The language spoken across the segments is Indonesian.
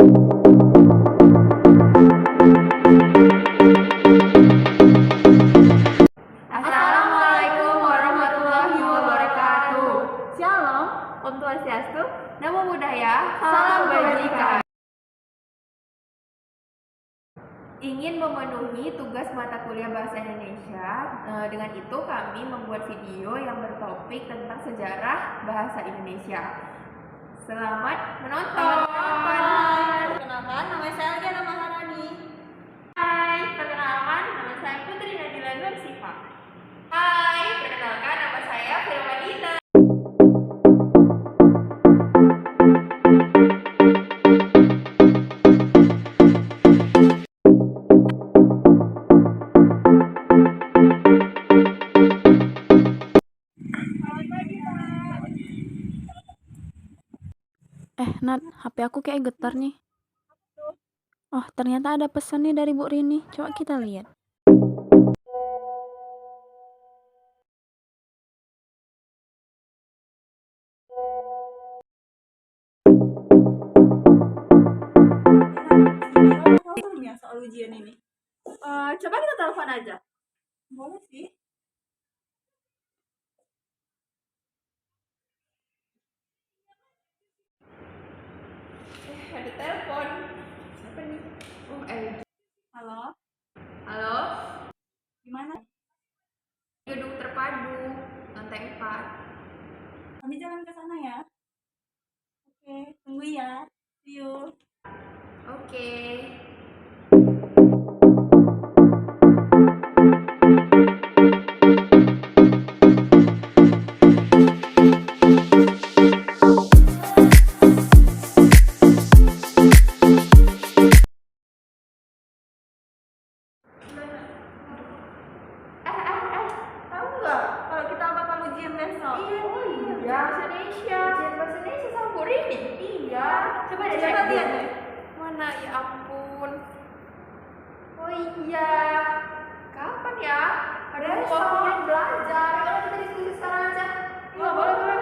Assalamualaikum warahmatullahi wabarakatuh. Shalom, Om Swastiastu, Namo Buddhaya, Salam Kebajikan. Ingin memenuhi tugas mata kuliah Bahasa Indonesia, dengan itu kami membuat video yang bertopik tentang sejarah Bahasa Indonesia. Selamat menonton. Perkenalkan, nama saya Algiana Maharani. Hai, perkenalkan nama saya Putri Nadila Nursifa. Hai, perkenalkan nama saya Firman Dina. Nat, HP aku kayak getar nih. Oh, ternyata ada pesan nih dari Bu Rini. Coba kita lihat. Belum ya soal ujian ini? Coba kita telepon aja. Boleh sih. Ada telepon. Siapa nih? Oh, Halo, Halo, gimana? gedung terpadu, lantai 4. Kami jalan ke sana ya. Oke, tunggu ya. See you. Oke. Tahu nggak kalau kita bakal ujian besok? Iya. Bahasa Indonesia. Ujian bahasa Indonesia sama Bu Rini. Iya. Coba deh Coba cek lihat dulu. deh. Mana ya ampun. Oh iya. Kapan ya? Padahal kok belum belajar. Kalau kita diskusi sekarang aja. Iya, boleh. Yuk.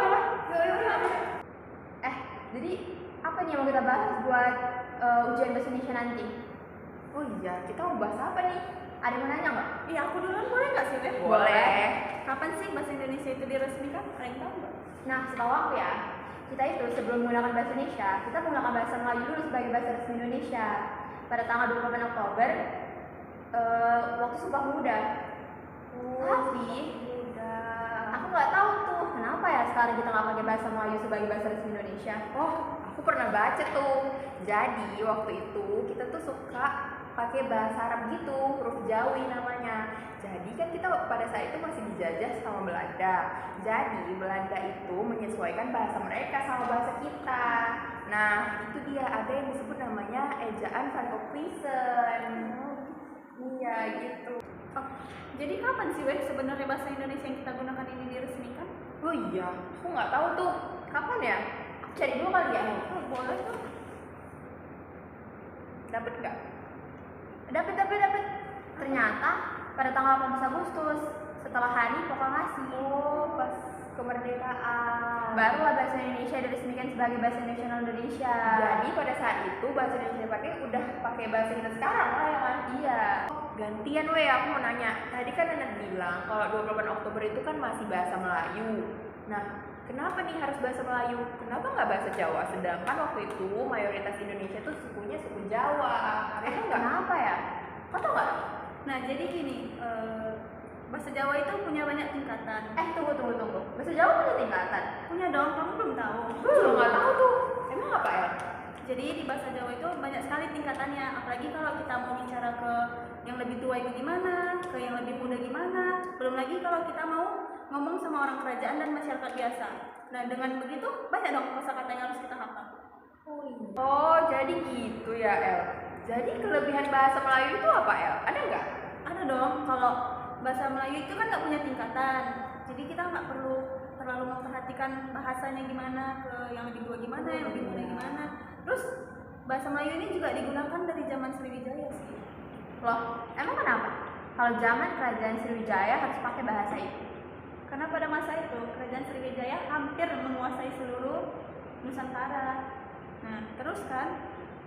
Jadi apa nih yang mau kita bahas buat ujian bahasa Indonesia nanti? Oh iya, kita mau bahas apa nih? Ada yang mau nanya nggak? Iya, aku duluan boleh nggak sih, Beb? Boleh. Kapan sih bahasa Indonesia itu diresmikan? Ada yang tahu nggak? Nah, setahu aku ya, kita itu sebelum menggunakan bahasa Indonesia, kita menggunakan bahasa Melayu dulu sebagai bahasa resmi Indonesia. Pada tanggal 28 Oktober, waktu Sumpah Pemuda. Tapi, aku nggak tahu tuh kenapa ya sekarang kita nggak pakai bahasa Melayu sebagai bahasa resmi Indonesia. Oh, aku pernah baca tuh. Jadi waktu itu kita tuh suka pakai bahasa Arab gitu, huruf Jawi namanya. Jadi kan kita pada saat itu masih dijajah sama Belanda. Jadi Belanda itu menyesuaikan bahasa mereka sama bahasa kita. Nah, itu dia ada yang disebut namanya ejaan Van Ophuijsen. Iya gitu. Oh, jadi kapan sih, Beb, sebenarnya bahasa Indonesia yang kita gunakan ini diresmikan? Oh iya, aku nggak tahu tuh. Kapan ya? Aku cari dulu kali ya. Oh, boleh tuh. Dapat nggak? Dapat. Ternyata pada tanggal 18 Agustus setelah hari proklamasi. Oh, pas kemerdekaan. Barulah bahasa Indonesia diresmikan sebagai bahasa nasional Indonesia. Jadi pada saat itu bahasa Indonesia dipakai udah pakai bahasa kita sekarang lah ya kan? Iya. Gantian weh, aku mau nanya. Tadi kan Nenek bilang kalau 28 Oktober itu kan masih bahasa Melayu. Nah, kenapa nih harus bahasa Melayu? Kenapa nggak bahasa Jawa? Sedangkan waktu itu mayoritas Indonesia tuh sukunya suku Jawa. Kenapa ya? Kau tau nggak? Nah, jadi gini, bahasa Jawa itu punya banyak tingkatan. Tunggu. Bahasa Jawa punya tingkatan? Punya dong, kamu belum tahu? Belum, nggak tahu tuh. Emang apa ya? Jadi di bahasa Jawa itu banyak sekali tingkatannya. Apalagi kalau kita mau bicara ke yang lebih tua itu gimana, ke yang lebih muda gimana. Belum lagi kalau kita mau ngomong sama orang kerajaan dan masyarakat biasa. Nah, dengan begitu banyak dong kosakata yang harus kita hafal. Oh, jadi gitu ya, El. Jadi kelebihan bahasa Melayu itu apa, El? Ada nggak? Ada dong. Kalau bahasa Melayu itu kan nggak punya tingkatan. Jadi kita nggak perlu terlalu memperhatikan bahasanya gimana, ke yang lebih tua gimana, yang lebih muda gimana. Terus bahasa Melayu ini juga digunakan dari zaman Sriwijaya sih. Loh, emang kenapa? Kalau zaman kerajaan Sriwijaya harus pakai bahasa itu? Karena pada masa itu kerajaan Sriwijaya hampir menguasai seluruh Nusantara. Nah, terus kan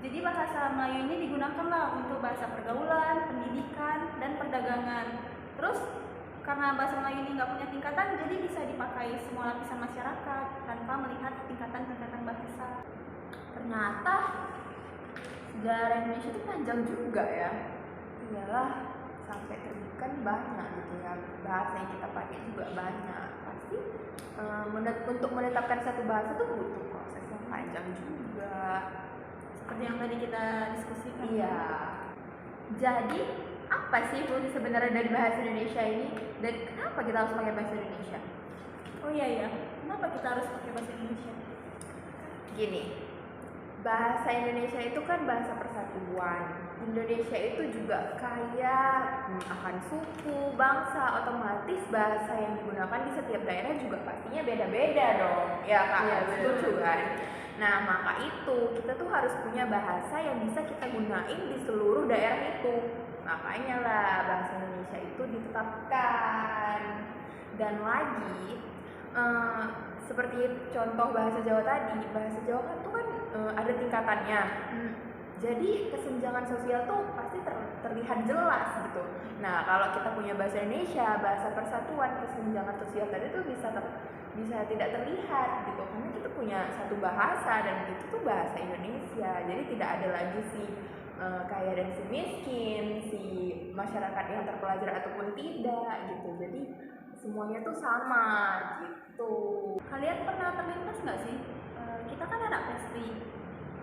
Jadi bahasa Melayu ini digunakanlah untuk bahasa pergaulan, pendidikan, dan perdagangan. Terus karena bahasa Melayu ini nggak punya tingkatan, jadi bisa dipakai semua lapisan masyarakat tanpa melihat tingkatan-tingkatan bahasa. Ternyata sejarah Indonesia itu panjang juga ya. Iyalah, sampai kan banyak gitu ya, bahasa yang kita pakai juga banyak. Pasti untuk menetapkan satu bahasa tuh butuh proses yang panjang juga. Seperti yang tadi kita diskusikan. Iya. Jadi apa sih fungsi sebenarnya dari bahasa Indonesia ini, dan kenapa kita harus pakai bahasa Indonesia? Oh iya, kenapa kita harus pakai bahasa Indonesia? Gini, bahasa Indonesia itu kan bahasa persatuan. Indonesia itu juga kaya akan suku, bangsa, otomatis bahasa yang digunakan di setiap daerah juga pastinya beda-beda dong. Ya Kak, Iya, setuju kan? Nah, maka itu kita tuh harus punya bahasa yang bisa kita gunain di seluruh daerah itu. Makanya lah bahasa Indonesia itu ditetapkan. Dan lagi seperti contoh bahasa Jawa tadi, bahasa Jawa kan tuh kan ada tingkatannya. Jadi kesenjangan sosial tuh pasti terlihat jelas gitu. Nah, kalau kita punya bahasa Indonesia, bahasa persatuan, kesenjangan sosial tadi tuh bisa tidak terlihat gitu, karena kita punya satu bahasa dan itu tuh bahasa Indonesia. Jadi tidak ada lagi si kaya dan si miskin, si masyarakat yang terpelajar ataupun tidak gitu. Jadi semuanya tuh sama gitu. Kalian pernah terlintas nggak sih? Kita kan anak pastry.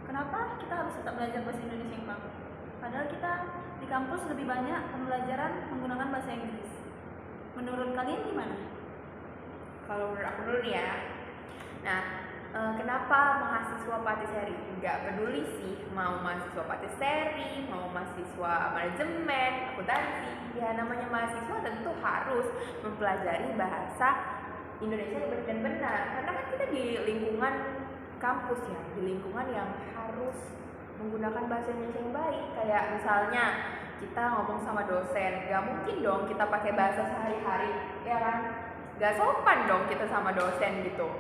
Kenapa kita harus tetap belajar bahasa Indonesia yang baku? Padahal kita di kampus lebih banyak pembelajaran menggunakan bahasa Inggris. Menurut kalian gimana? Kalau menurut aku dulu nih ya. Nah, kenapa mahasiswa patiseri? Nggak peduli sih mau mahasiswa patiseri, mau mahasiswa manajemen, akuntansi. Ya namanya mahasiswa tentu harus mempelajari bahasa Indonesia yang benar dan benar. Karena kan kita di lingkungan kampus ya, di lingkungan yang harus menggunakan bahasa Indonesia yang baik. Kayak misalnya kita ngomong sama dosen, nggak mungkin dong kita pakai bahasa sehari-hari, ya kan? Nggak sopan dong kita sama dosen gitu.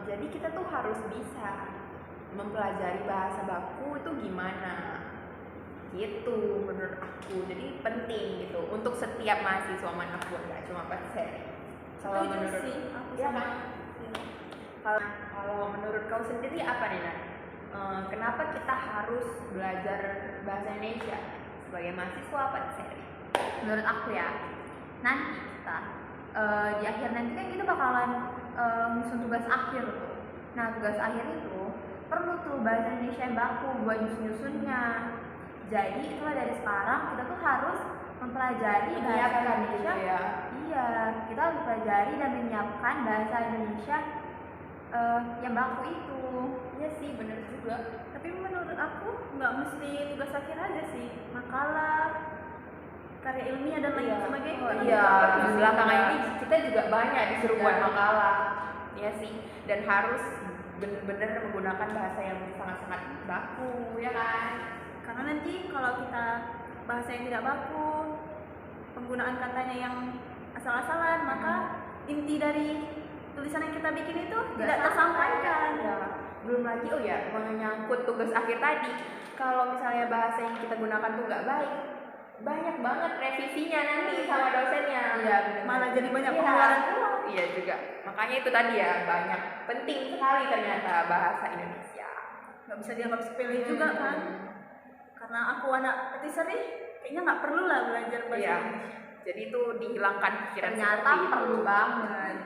Jadi kita tuh harus bisa mempelajari bahasa baku itu gimana gitu menurut aku. Jadi penting gitu untuk setiap mahasiswa manapun, nggak cuma patiseri. Kalau Setuju menurut sih, aku ya sama. kan? Kalau menurut kau sendiri apa nih Nan? Kenapa kita harus belajar bahasa Indonesia sebagai mahasiswa patiseri? Menurut aku ya, nanti kita di akhir nanti kan kita bakalan nyusun tugas akhir tuh. Nah, tugas akhir itu perlu tuh bahasa Indonesia yang baku buat nyusun-nyusunnya. Jadi itulah dari sekarang kita tuh harus mempelajari bahasa Indonesia. Gitu ya. Iya, kita harus mempelajari dan menyiapkan bahasa Indonesia yang baku itu. Iya sih, bener juga. Tapi menurut aku nggak mesti tugas akhir aja sih. Makalah, karya ilmiah dan lain sebagainya. Oh, iya, di belakangan ini kita juga banyak disuruh buat makalah. Iya sih, dan harus benar-benar menggunakan bahasa yang sangat-sangat baku, ya kan? Karena nanti kalau kita bahasa yang tidak baku, penggunaan katanya yang asal-asalan, maka inti dari tulisan yang kita bikin itu tidak tersampaikan. Ya. Belum lagi menyangkut tugas akhir tadi. Kalau misalnya bahasa yang kita gunakan tuh nggak baik, banyak banget revisinya nanti sama dosennya. Iya, malah jadi banyak Iya. pengeluaran uang. Iya juga. Makanya itu tadi ya, banyak penting sekali ternyata bahasa Indonesia. Nggak bisa dianggap sepele juga kan. Karena aku anak patiseri, kayaknya nggak perlu lah belajar bahasa Iya. Indonesia. Jadi itu dihilangkan pikiran Ternyata seperti itu. perlu banget.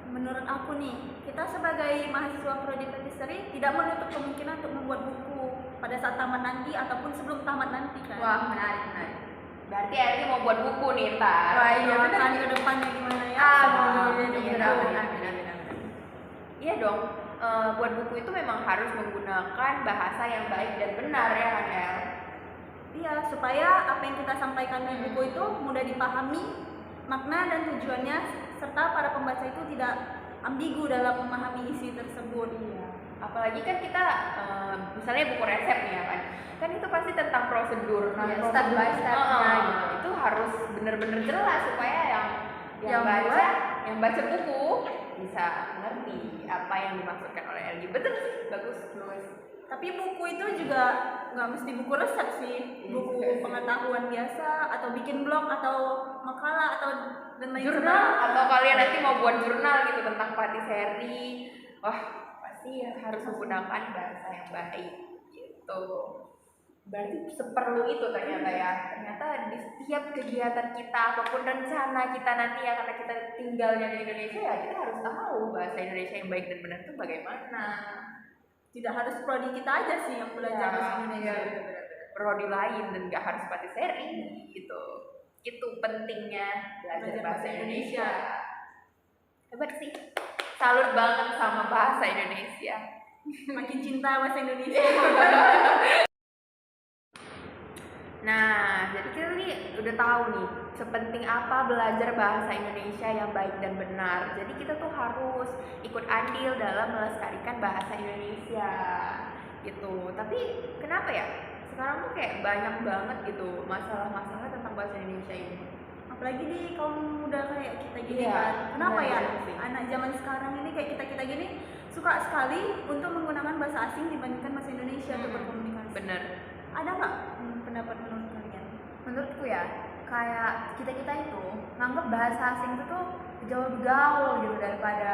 Menurut aku nih, kita sebagai mahasiswa prodi patiseri tidak menutup kemungkinan untuk membuat buku pada saat tamat nanti ataupun sebelum tamat nanti kan. Wah, menarik. Berarti Eri mau buat buku nih ntar. Wah, iya kan ke depannya gimana ya? Benar. Iya dong. Buat buku itu memang harus menggunakan bahasa yang baik dan benar ya kan El? Iya, supaya apa yang kita sampaikan di buku itu mudah dipahami, makna dan tujuannya, serta para pembaca itu tidak ambigu dalam memahami isi tersebut. Iya. Apalagi kan kita misalnya buku resep nih ya kan itu pasti tentang prosedur, Iya, step by step-nya gitu. Itu harus benar-benar jelas supaya yang baca buku bisa ngerti apa yang dimaksudkan oleh LG. Betul sih, bagus. Tapi buku itu juga nggak mesti buku resep sih, buku pengetahuan biasa atau bikin blog atau makalah atau dan lain Jurnal sebagainya. atau kalian nanti mau buat jurnal gitu tentang patisserie, wah pasti harus menggunakan bahasa yang baik gitu. Berarti seperlu itu ternyata ya. Ternyata di setiap kegiatan kita apapun rencana kita nanti ya, karena kita tinggalnya di Indonesia ya, kita harus tahu bahasa Indonesia yang baik dan benar itu bagaimana. Tidak harus prodi kita aja sih yang belajar bahasa Indonesia. Prodi lain dan gak harus patisserie gitu. Itu pentingnya belajar bahasa Indonesia. Hebat sih. Salut banget sama bahasa Indonesia. Makin cinta bahasa Indonesia. Nah, jadi kita nih udah tahu nih sepenting apa belajar bahasa Indonesia yang baik dan benar. Jadi kita tuh harus ikut andil dalam melestarikan bahasa Indonesia gitu. Tapi kenapa ya? Sekarang tuh kayak banyak banget gitu masalah-masalah tentang bahasa Indonesia ini. Apalagi di kaum muda kayak kita gini Iya, kan. Kenapa iya, ya? iya sih. Anak zaman sekarang ini kayak kita gini suka sekali untuk menggunakan bahasa asing dibandingkan bahasa Indonesia untuk berkomunikasi. Bener. Ada nggak pendapat menurut kalian? Menurutku ya, kayak kita itu nganggap bahasa asing itu tuh jauh lebih gaul gitu daripada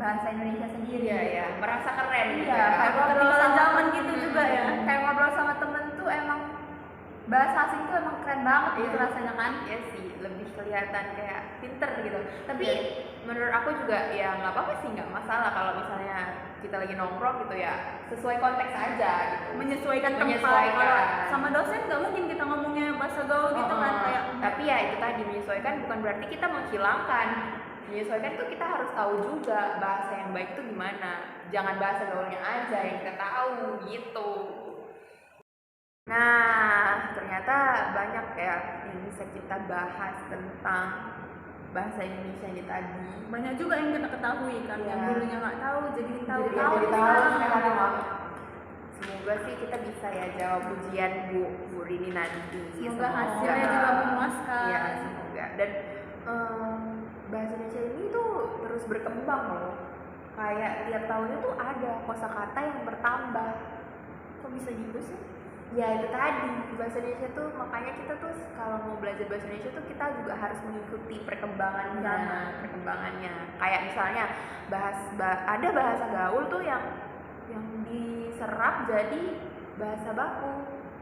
bahasa Indonesia sendiri. Iya, iya. Merasa keren gitu. Iya, kayak ngobrol Ketinggalan sama zaman gitu juga ya. Kayak ngobrol sama temen tuh emang bahasa asing tuh emang keren banget gitu rasanya kan. Iya sih, lebih kelihatan kayak pinter gitu. Tapi menurut aku juga ya nggak apa-apa sih, nggak masalah kalau misalnya kita lagi nongkrong gitu ya, sesuai konteks aja gitu. Menyesuaikan tempat. Menyesuaikan. Kalau sama dosen nggak mungkin kita ngomongnya bahasa gaul gitu kan kayak. Tapi ya itu tadi, menyesuaikan bukan berarti kita menghilangkan. Menyesuaikan tuh kita harus tahu juga bahasa yang baik itu gimana. Jangan bahasa gaulnya aja yang kita tahu gitu. Nah, ternyata banyak ya yang bisa kita bahas tentang bahasa Indonesia ini tadi. Banyak juga yang kita ketahui kan, Iya. yang dulunya nggak tahu jadi tahu. Jadi Tahu jadi tahu sekarang. sekarang. Semoga sih kita bisa ya jawab ujian Bu Rini nanti. Semoga hasilnya juga memuaskan. Iya, semoga. Dan bahasa Indonesia ini tuh terus berkembang loh. Kayak tiap tahunnya tuh ada kosakata yang bertambah. Kok bisa gitu sih? Ya itu tadi, bahasa Indonesia tuh makanya kita tuh kalau mau belajar bahasa Indonesia tuh kita juga harus mengikuti perkembangannya. Kayak misalnya ada bahasa gaul tuh yang diserap jadi bahasa baku.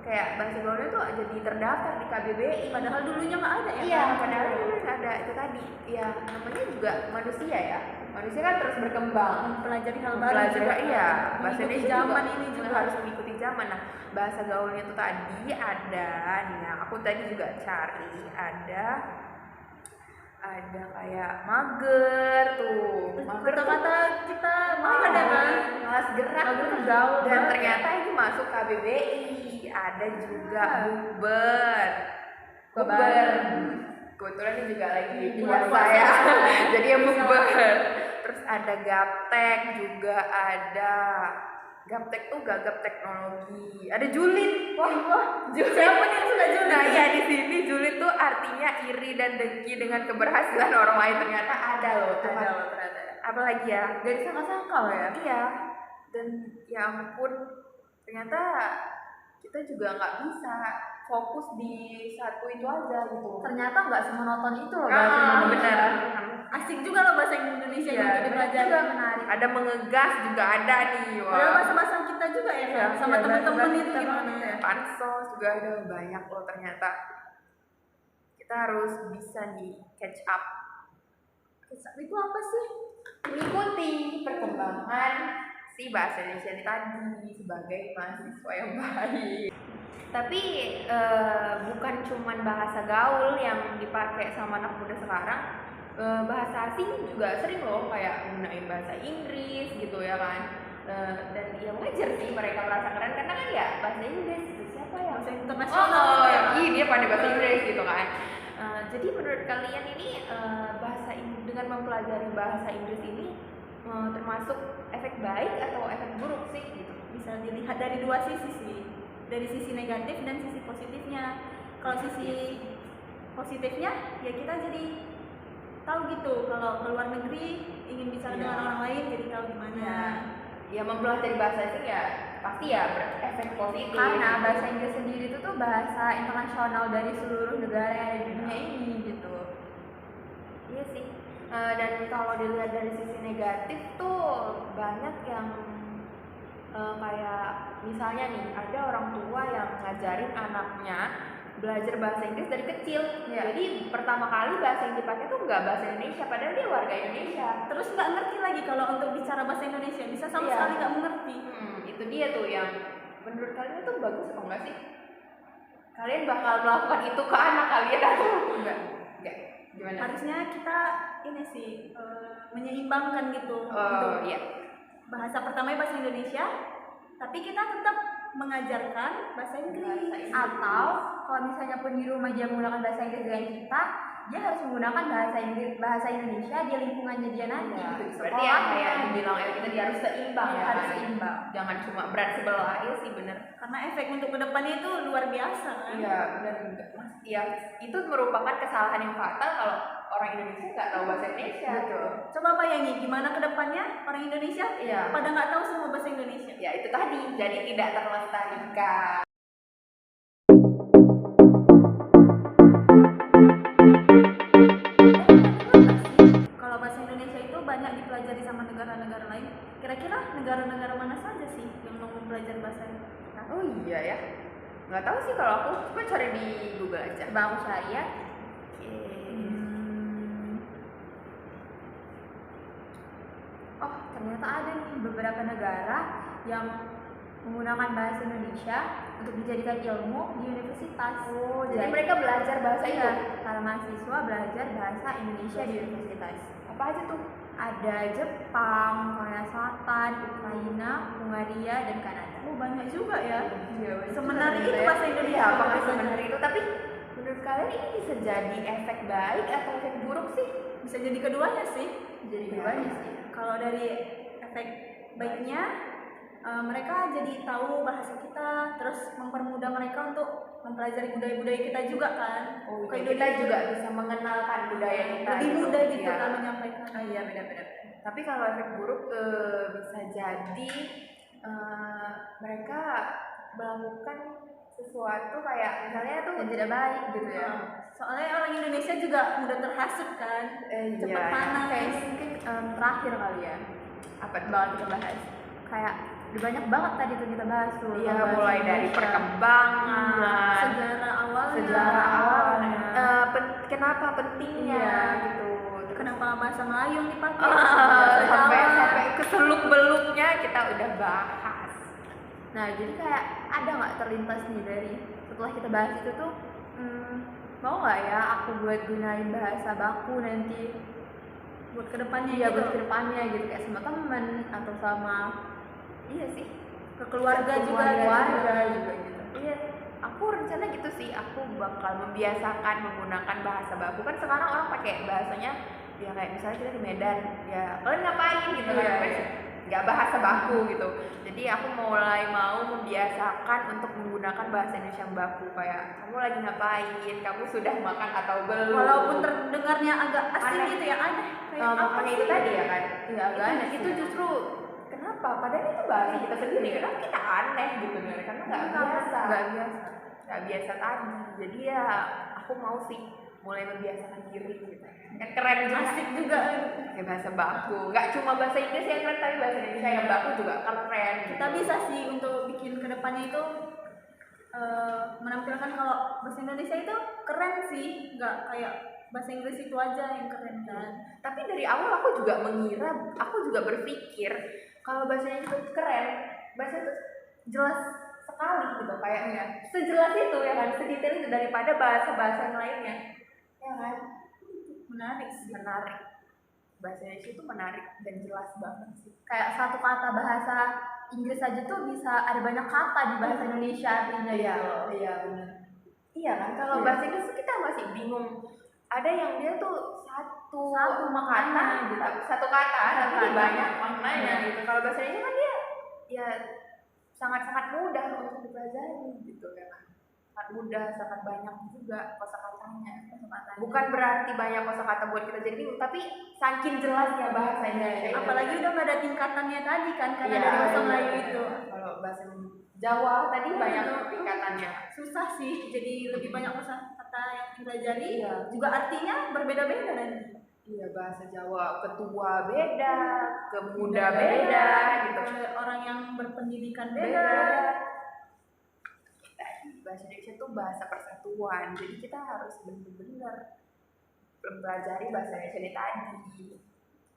Kayak bahasa gaulnya tuh jadi terdaftar di KBBI. Padahal dulunya nggak ada ya? Iya, kan? padahal dulu nggak ada. Itu tadi, ya namanya juga manusia ya. Manusia kan terus berkembang. Mempelajari hal baru. Belajar juga. iya, bahasa Mengikuti Indonesia zaman juga, ini juga harus mengikuti zaman. Nah, bahasa gaulnya itu tadi ada nih, ya, aku tadi juga cari ada kayak mager tuh. Mager tuh kata-kata kita mau ada kan? Malas gerak Mager tuh. tuh gaul Dan banget. ternyata ini masuk KBBI. Ada juga bukber. Kebetulan ini juga lagi puasa ya. Jadi ya bukber. Terus ada gaptek juga ada. Gaptek tuh gagap teknologi. Ada julid. Wah, julid. Siapa nih yang suka julid? Nah, ya di sini julid tuh artinya iri dan dengki dengan keberhasilan orang lain. Ternyata ada loh. Ada loh ternyata. Apalagi ya? Gak disangka-sangka loh ya. Iya. Dan ya ampun, ternyata kita juga nggak bisa fokus di satu itu aja gitu. Ternyata nggak semonoton itu loh bahasa Indonesia. Benar. Asik juga loh bahasa Indonesia Iya, yang kita belajar. juga menarik. Ada mengegas juga ada nih. Padahal bahasa-bahasa kita juga ya, Iya, sama iya, teman-teman bahasa itu kita gimana banget ya? Pansos juga ada banyak loh ternyata. Kita harus bisa nih catch up. Itu apa sih? Mengikuti perkembangan si bahasa Indonesia ini tadi sebagai mahasiswa yang baik. Tapi bukan cuman bahasa gaul yang dipakai sama anak muda sekarang. Bahasa asing juga sering loh kayak gunain bahasa Inggris gitu ya kan. Dan ya wajar sih mereka merasa keren karena kan ya bahasa Inggris itu siapa ya? Bahasa internasional gitu ya. Iya, dia pandai bahasa Inggris gitu kan. Jadi menurut kalian ini dengan mempelajari bahasa Inggris ini termasuk efek baik atau efek buruk sih gitu? Bisa dilihat dari dua sisi sih, dari sisi negatif dan sisi positifnya. Kalau sisi positifnya ya kita jadi tahu gitu kalau ke luar negeri ingin bicara dengan orang lain jadi tahu gimana. ya mempelajari bahasa asing ya pasti ya berefek positif. Karena bahasa Inggris sendiri itu tuh bahasa internasional dari seluruh negara yang ada di dunia ini gitu. Iya sih. Dan kalau dilihat dari sisi negatif tuh banyak yang kayak misalnya nih ada orang tua yang ngajarin anaknya belajar bahasa Inggris dari kecil. Iya. Jadi pertama kali bahasa yang dipakai tuh nggak bahasa Indonesia padahal dia warga Indonesia. Terus nggak ngerti lagi kalau untuk bicara bahasa Indonesia, bisa sama Iya. sekali nggak mengerti. Itu dia tuh yang menurut kalian itu bagus atau enggak sih? Kalian bakal melakukan itu ke anak kalian atau enggak? Enggak. Gimana? Harusnya kita ini sih menyeimbangkan gitu Oh untuk iya. bahasa pertamanya bahasa Indonesia, tapi kita tetap mengajarkan bahasa Inggris. Atau kalau misalnya pun di rumah dia menggunakan bahasa Inggris dengan kita, dia harus menggunakan bahasa Indonesia di lingkungannya dia nanti Ya, gitu, di berarti ya sekolahnya. kayak dibilang kita dia harus seimbang Iya, ya. harus kan? seimbang. Jangan cuma berat sebelah ya sih bener. Karena efek untuk kedepannya itu luar biasa kan. Iya dan ya itu merupakan kesalahan yang fatal kalau orang Indonesia nggak tahu bahasa Indonesia. Betul. Coba bayangin gimana kedepannya orang Indonesia Iya. pada nggak tahu semua bahasa Indonesia. Ya itu tadi jadi tidak terlestarikan. Kalau bahasa Indonesia itu banyak dipelajari sama negara-negara lain. Kira-kira negara-negara mana saja sih yang mau mempelajari bahasa ini? Oh iya ya. Nggak tahu sih kalau aku coba cari di Google aja. Coba aku cari ya. Oh, ternyata ada nih beberapa negara yang menggunakan bahasa Indonesia untuk dijadikan ilmu di universitas. Oh, jadi mereka belajar bahasa itu. Iya, para mahasiswa belajar bahasa Indonesia di universitas. Apa aja tuh? Ada Jepang, Korea Selatan, Ukraina, Hungaria, dan Kanada. Oh banyak juga ya. Iya, Semenarik itu bahasa Indonesia. Iya, apakah sebenarnya itu? Tapi menurut kalian ini bisa jadi efek baik atau efek buruk sih? Bisa jadi keduanya sih. Jadi Iya. keduanya sih. Kalau dari efek baiknya, mereka jadi tahu bahasa kita, terus mempermudah mereka untuk mempelajari budaya-budaya kita juga kan. Ke Kita Indonesia juga bisa mengenalkan budaya kita. lebih gitu. mudah gitu Iya. kan menyampaikan. Iya benar-benar. Tapi kalau efek buruk bisa jadi mereka melakukan sesuatu kayak misalnya tuh Yang tidak baik gitu ya. Soalnya orang Indonesia juga mudah terhasut kan, cepet iya. panas. Kayak ini mungkin terakhir kali ya. Apa tuh? Bakal kita bahas. Kayak udah banyak banget tadi tuh kita bahas tuh. Iya, tentang bahasa mulai dari Indonesia. perkembangan, Sejarah awalnya, sejarah awalnya, kenapa pentingnya Iya. gitu. kenapa bahasa Melayu yang dipakai, Sampai ke seluk-beluknya kita udah bahas. Nah, jadi kayak ada nggak terlintas nih dari setelah kita bahas itu tuh, mau nggak ya aku buat gunain bahasa baku nanti buat kedepannya ya gitu. buat kedepannya gitu kayak sama temen atau sama Iya sih. Ke keluarga juga keluarga juga gitu. Iya, aku rencana gitu sih. Aku bakal membiasakan menggunakan bahasa baku. Kan sekarang orang pakai bahasanya ya kayak misalnya kita di Medan, ya kalian ngapain gitu kan? Iya, Kan iya. nggak bahasa baku gitu. Jadi aku mulai mau membiasakan untuk menggunakan bahasa Indonesia yang baku kayak kamu lagi ngapain, kamu sudah makan atau belum. Walaupun terdengarnya agak asing Aneh. gitu ya, aneh. Kayak apa Makanya sih? itu tadi ya kan. Iya, agak aneh Itu sih. justru kenapa? Padahal itu bahasa kita sendiri. Kenapa kita aneh gitu kan? Karena nggak biasa. Nggak biasa. Nggak biasa tadi. Jadi ya aku mau sih mulai membiasakan diri gitu. Kan keren juga. Asik juga. Pakai bahasa baku. Nggak cuma bahasa Inggris yang keren, tapi bahasa Indonesia yang baku juga keren. Kita bisa sih untuk bikin kedepannya itu menampilkan kalau bahasa Indonesia itu keren sih, nggak kayak bahasa Inggris itu aja yang keren kan. Tapi dari awal aku juga mengira, aku juga berpikir kalau bahasa itu keren, bahasa itu jelas sekali gitu kayaknya. Sejelas itu ya kan, sedetail itu daripada bahasa-bahasa yang lainnya. Ya kan? Menarik sih. Menarik. Bahasa Indonesia itu menarik dan jelas banget sih. Kayak satu kata bahasa Inggris aja tuh bisa ada banyak kata di bahasa Indonesia artinya gitu. Iya benar. Iya kan, kalau Iya. bahasa Inggris tuh kita masih bingung. Ada yang dia tuh satu makna gitu. gitu. Satu kata, tapi kata. banyak maknanya Iya. gitu. Kalau bahasa Indonesia kan dia ya sangat-sangat mudah untuk dipelajari gitu kan. sangat mudah, sangat banyak juga kosakatanya. Bukan berarti banyak kosakata buat kita jadi bingung, tapi saking jelasnya bahasa Indonesia itu. Apalagi udah nggak ada tingkatannya tadi kan, karena Iya, dari bahasa iya. Melayu itu. Kalau bahasa Jawa tadi banyak Itu tingkatannya. susah sih, jadi lebih banyak kosakata yang dipelajari. Iya. Juga artinya berbeda-beda nanti. Iya, bahasa Jawa ketua beda, kemuda beda, gitu. Orang yang berpendidikan Beda. beda. Bahasa Indonesia tuh bahasa persatuan, jadi kita harus benar-benar mempelajari bahasa Indonesia ini tadi.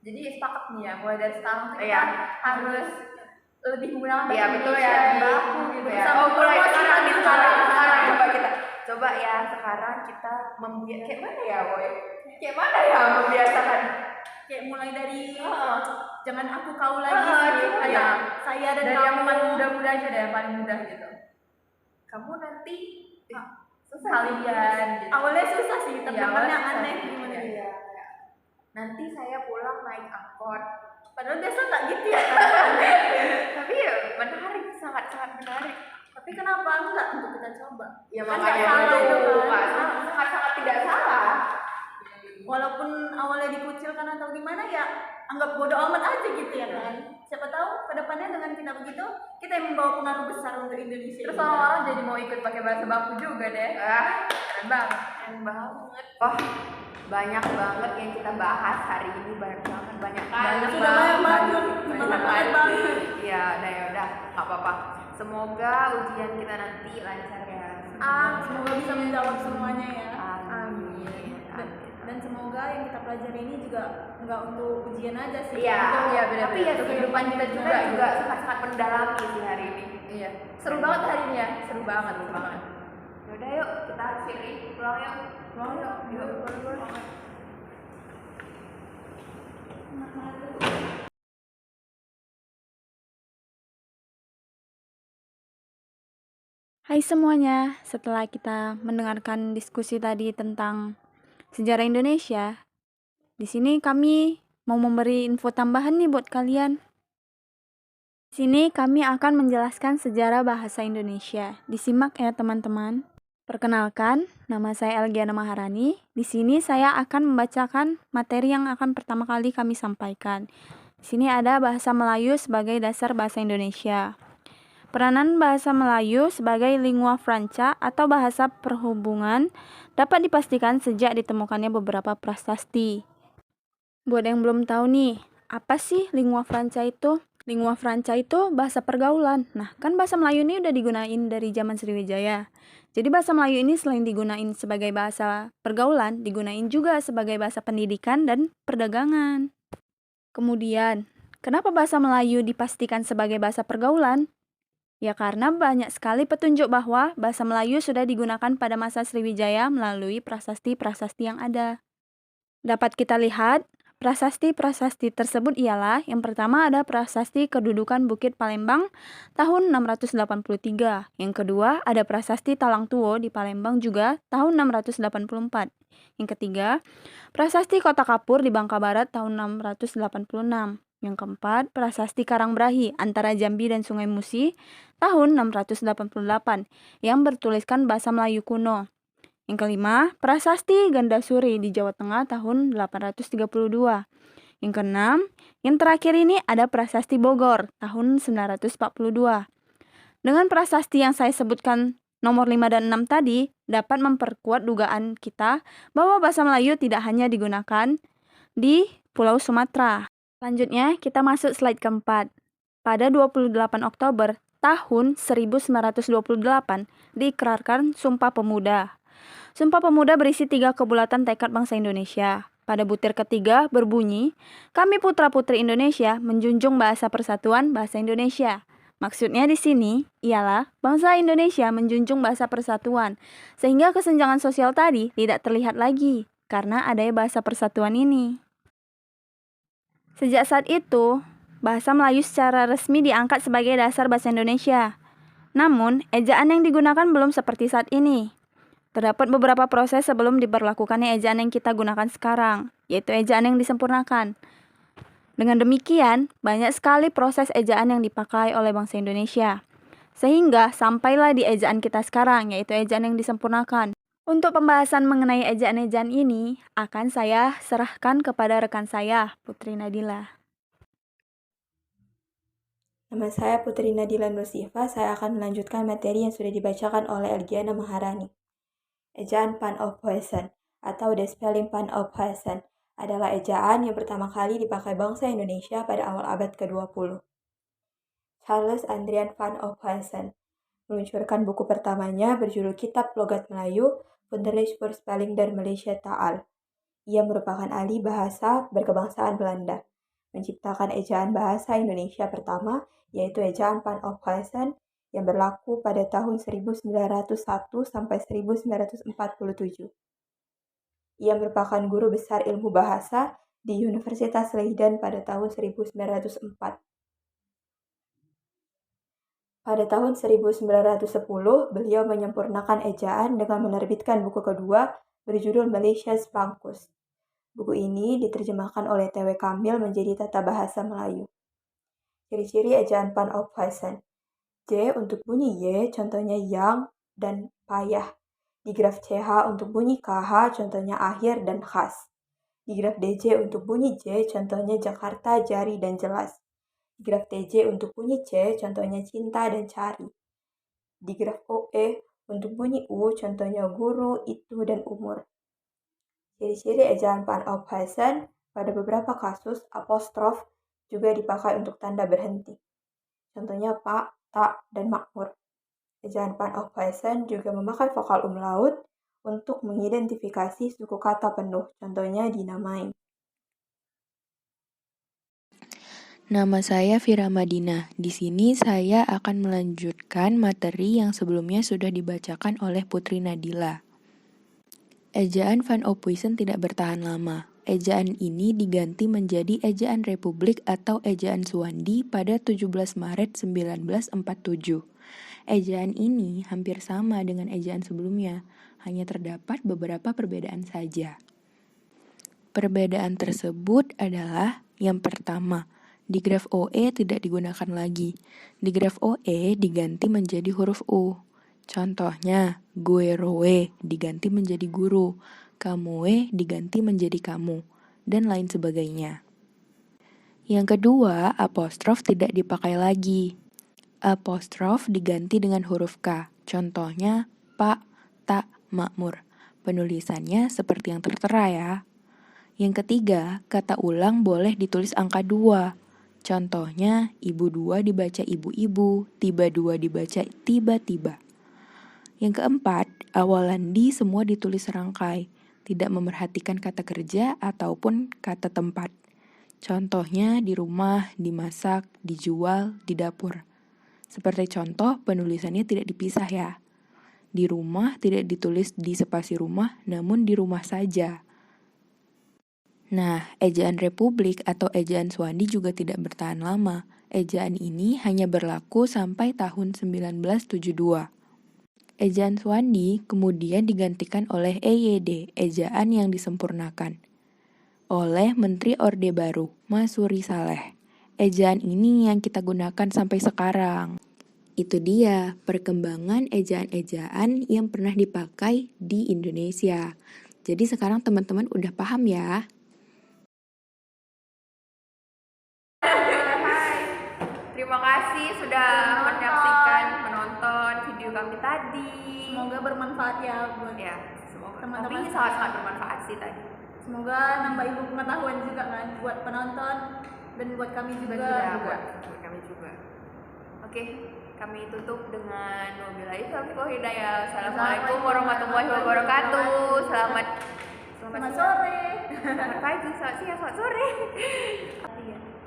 Jadi sepakat nih ya, mulai dari sekarang tuh kita Iya. harus lebih menggunakan bahasa Iya betul Indonesia ya, yang baku gitu. ya. Sama Oh mulai promosi sekarang nih, gitu. sekarang coba ya sekarang kita kayak mana ya, Boy? Kayak mana ya membiasakan? Kayak mulai dari Oh. jangan aku kau lagi Oh, sih, iya. kayak saya dan Dari kamu. yang paling mudah-mudah aja deh, yang paling mudah gitu. Kamu nanti susah Kalian gitu. Awalnya susah sih, Iya, terdengarnya awalnya susah aneh sih. gimana gitu. Iya. Nanti saya pulang naik angkot. Padahal biasa nggak gitu ya kan. Tapi ya menarik, sangat-sangat menarik. Tapi kenapa enggak untuk kita coba? Ya Kan makanya nggak salah itu itu kan. sangat-sangat tidak salah. Walaupun awalnya dikucilkan atau gimana ya, anggap bodoh amat aja gitu ya kan. Siapa tahu kedepannya dengan kita begitu, kita yang membawa pengaruh besar untuk Indonesia. Terus orang-orang jadi mau ikut pakai bahasa baku juga deh. Keren banget. Keren banget. Wah, banyak banget yang kita bahas hari ini, banyak banget, banyak Banyak Sudah banyak banget. banyak Banyak banget. Iya, udah, nggak apa-apa. Semoga ujian kita nanti lancar ya. Semoga bisa menjawab semuanya ya. Amin. Dan semoga yang kita pelajari ini juga nggak untuk ujian aja sih. Iya, Untuk- iya, benar. Tapi ya Untuk kehidupan kita juga juga gitu. sangat-sangat mendalami sih hari ini. Iya. Seru banget hari ini ya, seru banget. Yaudah yuk, kita akhiri. Pulang yuk. Yuk. Hai semuanya, setelah kita mendengarkan diskusi tadi tentang sejarah Indonesia, di sini kami mau memberi info tambahan nih buat kalian. Di sini kami akan menjelaskan sejarah bahasa Indonesia. Disimak ya teman-teman. Perkenalkan, nama saya Elgiana Maharani. Di sini saya akan membacakan materi yang akan pertama kali kami sampaikan. Di sini ada bahasa Melayu sebagai dasar bahasa Indonesia. Peranan bahasa Melayu sebagai lingua franca atau bahasa perhubungan dapat dipastikan sejak ditemukannya beberapa prasasti. Buat yang belum tahu nih, apa sih lingua franca itu? Lingua franca itu bahasa pergaulan. Nah, kan bahasa Melayu ini udah digunain dari zaman Sriwijaya. Jadi bahasa Melayu ini selain digunain sebagai bahasa pergaulan, digunain juga sebagai bahasa pendidikan dan perdagangan. Kemudian, kenapa bahasa Melayu dipastikan sebagai bahasa pergaulan? Ya karena banyak sekali petunjuk bahwa bahasa Melayu sudah digunakan pada masa Sriwijaya melalui prasasti-prasasti yang ada. Dapat kita lihat, prasasti-prasasti tersebut ialah yang pertama ada prasasti kedudukan Bukit Palembang tahun 683. Yang kedua ada prasasti Talang Tuo di Palembang juga tahun 684. Yang ketiga, prasasti Kota Kapur di Bangka Barat tahun 686. Yang keempat, prasasti Karangbrahi antara Jambi dan Sungai Musi tahun 688 yang bertuliskan bahasa Melayu kuno. Yang kelima, prasasti Gandasuri di Jawa Tengah tahun 832. Yang keenam, yang terakhir ini ada prasasti Bogor tahun 942. Dengan prasasti yang saya sebutkan nomor 5 dan 6 tadi dapat memperkuat dugaan kita bahwa bahasa Melayu tidak hanya digunakan di Pulau Sumatera. Selanjutnya, kita masuk slide keempat. Pada 28 Oktober tahun 1928 diikrarkan Sumpah Pemuda. Sumpah Pemuda berisi 3 kebulatan tekad bangsa Indonesia. Pada butir ketiga berbunyi, kami putra-putri Indonesia menjunjung bahasa persatuan bahasa Indonesia. Maksudnya di sini ialah bangsa Indonesia menjunjung bahasa persatuan, sehingga kesenjangan sosial tadi tidak terlihat lagi karena adanya bahasa persatuan ini. Sejak saat itu, bahasa Melayu secara resmi diangkat sebagai dasar bahasa Indonesia. Namun, ejaan yang digunakan belum seperti saat ini. Terdapat beberapa proses sebelum diberlakukannya ejaan yang kita gunakan sekarang, yaitu ejaan yang disempurnakan. Dengan demikian, banyak sekali proses ejaan yang dipakai oleh bangsa Indonesia. Sehingga sampailah di ejaan kita sekarang, yaitu ejaan yang disempurnakan. Untuk pembahasan mengenai ejaan-ejaan ini, akan saya serahkan kepada rekan saya, Putri Nadila. Nama saya Putri Nadila Nursifa, saya akan melanjutkan materi yang sudah dibacakan oleh Elgiana Maharani. Ejaan Panophoesen atau The Spelling Panophoesen adalah ejaan yang pertama kali dipakai bangsa Indonesia pada awal abad ke-20. Charles Adrian Panophoesen meluncurkan buku pertamanya berjudul Kitab Logat Melayu, Fundering for Spelling der Malaysia Taal. Ia merupakan ahli bahasa berkebangsaan Belanda, menciptakan ejaan bahasa Indonesia pertama, yaitu ejaan Panophoesen yang berlaku pada tahun 1901 sampai 1947. Ia merupakan guru besar ilmu bahasa di Universitas Leiden pada tahun 1904. Pada tahun 1910, beliau menyempurnakan ejaan dengan menerbitkan buku kedua berjudul Malaysia's Pangkus. Buku ini diterjemahkan oleh T.W. Kamil menjadi tata bahasa Melayu. Ciri-ciri ejaan Panophoesen. J untuk bunyi Y, contohnya yang dan payah. Di graf CH untuk bunyi KH, contohnya akhir dan khas. Di graf DJ untuk bunyi J, contohnya Jakarta, jari, dan jelas. Di graf TJ untuk bunyi C, contohnya cinta dan cari. Di graf OE untuk bunyi U, contohnya guru, itu, dan umur. Ciri-ciri ejaan Panophoesen, pada beberapa kasus apostrof juga dipakai untuk tanda berhenti. Contohnya pak, tak, dan makmur. Ejaan Panophoesen juga memakai vokal umlaut untuk mengidentifikasi suku kata penuh, contohnya dinamai. Nama saya Fira Madinah. Di sini saya akan melanjutkan materi yang sebelumnya sudah dibacakan oleh Putri Nadila. Ejaan Panophoesen tidak bertahan lama. Ejaan ini diganti menjadi Ejaan Republik atau Ejaan Suwandi pada 17 Maret 1947. Ejaan ini hampir sama dengan ejaan sebelumnya, hanya terdapat beberapa perbedaan saja. Perbedaan tersebut adalah yang pertama, di graf OE tidak digunakan lagi. Di graf OE diganti menjadi huruf U. Contohnya, gue roe diganti menjadi guru, kamuwe diganti menjadi kamu, dan lain sebagainya. Yang kedua, apostrof tidak dipakai lagi. Apostrof diganti dengan huruf K. Contohnya, pak, tak, makmur. Penulisannya seperti yang tertera ya. Yang ketiga, kata ulang boleh ditulis angka 2. Contohnya, ibu 2 dibaca ibu-ibu, tiba 2 dibaca tiba-tiba. Yang keempat, awalan di semua ditulis serangkai, tidak memerhatikan kata kerja ataupun kata tempat. Contohnya di rumah, dimasak, dijual, di dapur. Seperti contoh, penulisannya tidak dipisah ya. Di rumah tidak ditulis di spasi rumah, namun di rumah saja. Nah, ejaan Republik atau ejaan Suwandi juga tidak bertahan lama. Ejaan ini hanya berlaku sampai tahun 1972. Ejaan Suwandi kemudian digantikan oleh EYD, ejaan yang disempurnakan, oleh Menteri Orde Baru, Masuri Saleh. Ejaan ini yang kita gunakan sampai sekarang. Itu dia perkembangan ejaan-ejaan yang pernah dipakai di Indonesia. Jadi sekarang teman-teman udah paham ya? Terima kasih sudah menonton video kami tadi. Semoga bermanfaat ya buat Semoga. teman-teman. Tapi sangat-sangat bermanfaat sih tadi. Semoga nambah ilmu pengetahuan juga kan buat penonton dan buat kami juga. Buat kami juga. Oke, kami tutup dengan wabillahi taufiq wal hidayah. Assalamualaikum warahmatullahi wabarakatuh. Selamat sore. Selamat pagi, selamat siang, selamat sore.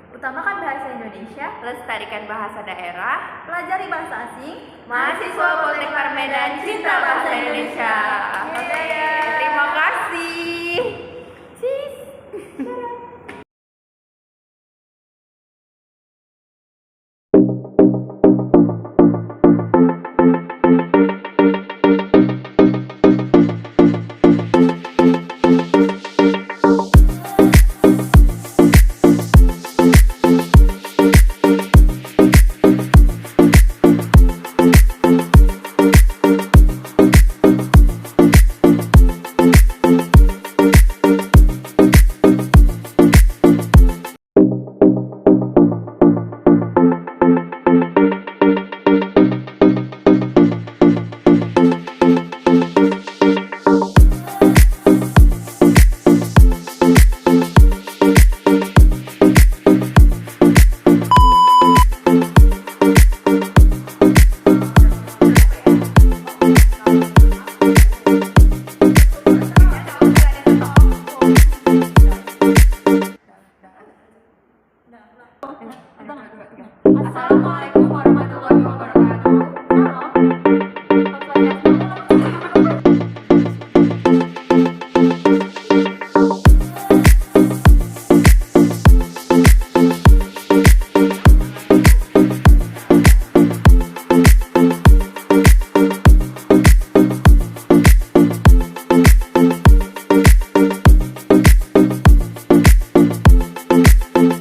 Utamakan bahasa Indonesia, lestarikan bahasa daerah, Pelajari bahasa asing. mahasiswa Politeknik Parmedan cinta bahasa Indonesia. Terima kasih. Assalamualaikum warahmatullahi wabarakatuh.